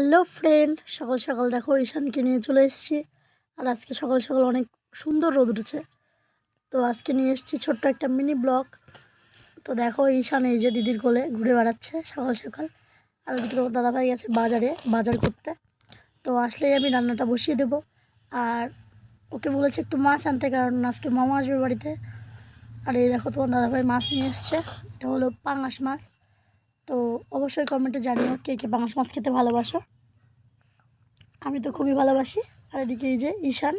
Hello friend, সকাল সকাল দেখো ঈশানকে নিয়ে চলে এসেছি। আর আজকে সকাল সকাল অনেক সুন্দর রোদ উঠেছে। তো আজকে নিয়ে এসেছি ছোট্ট একটা মিনি ব্লগ। তো দেখো ঈশান এই যে দিদির কোলে ঘুরে বেড়াচ্ছে সকাল সকাল। আর ওদিকে তোমার দাদাভাই গেছে বাজার করতে। তো আসলেই আমি রান্নাটা বসিয়ে দেবো। আর ওকে বলেছে একটু মাছ আনতে, কারণ আজকে মামা আসবে বাড়িতে। আর এই দেখো তোমার দাদাভাই মাছ নিয়ে এসছে, এটা হলো পাঙাশ মাছ। তো অবশ্যই কমেন্টে জানিও কে কে পাঙাশ মাছ খেতে ভালোবাসো। আমি তো খুবই ভালোবাসি। আর এদিকে এই যে ঈশান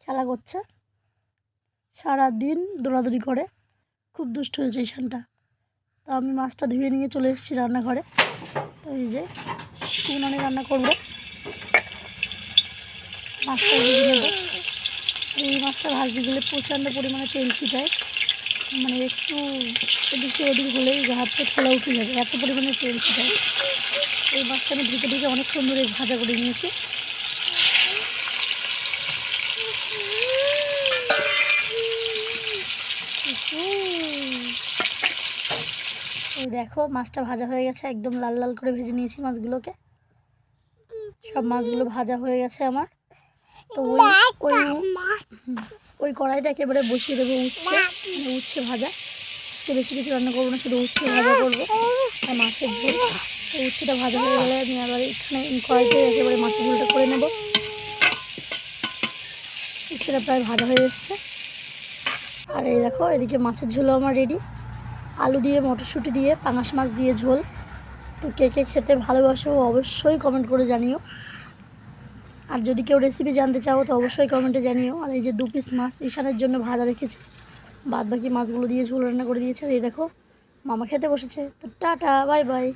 খেলা করছে, সারাদিন দৌড়াদৌড়ি করে, খুব দুষ্ট হয়েছে ঈশানটা। তো আমি মাছটা ধুয়ে নিয়ে চলে এসেছি রান্নাঘরে। তো এই যে উনানে রান্না করবো, মাছটা ভেজে নেবো। এই মাছটা ভাজতে গেলে প্রচণ্ড পরিমাণে তেল ছিটায়, মানে একটু এদিকে ওদিকে হলেই হাত থেকে খোলা উঠে যাবে, এত পরিমাণে তেল ছিটায়। এই মাছটা আমি ঢেকে অনেকক্ষণ ধরে ভাজা করে নিয়েছি। ওই দেখো মাছটা ভাজা হয়ে গেছে, একদম লাল লাল করে ভেজে নিয়েছি মাছগুলোকে। সব মাছগুলো ভাজা হয়ে গেছে আমার। তো ওই কড়াইতে একেবারে বসিয়ে দেবো উচ্ছে ভাজা। আজকে বেশি কিছু রান্না করবো না, শুধু উচ্ছে ভাজা করবো আর মাছের ঝোল। তো উচ্ছেটা ভাজা হয়ে গেলে আমি আবার এখানে কড়াইতে একেবারে মাছের ঝোলটা করে নেব। উচ্ছেটা প্রায় ভাজা হয়ে এসছে। আর এই দেখো এদিকে মাছের ঝোলও আমার রেডি, আলু দিয়ে মটরশুঁটি দিয়ে পাঙাশ মাছ দিয়ে ঝোল। তো কে কে খেতে ভালোবাসো অবশ্যই কমেন্ট করে জানিও। আর যদি কেউ রেসিপি জানতে চাও তো অবশ্যই কমেন্টে জানিও। আর এই যে 2 পিস মাছ ঈশানের জন্য ভাজা রেখেছি, বাদ বাকি মাছগুলো দিয়ে ঝোল রান্না করে দিয়েছে। আর এই দেখো মামা খেতে বসেছে। তো টাটা, বাই বাই।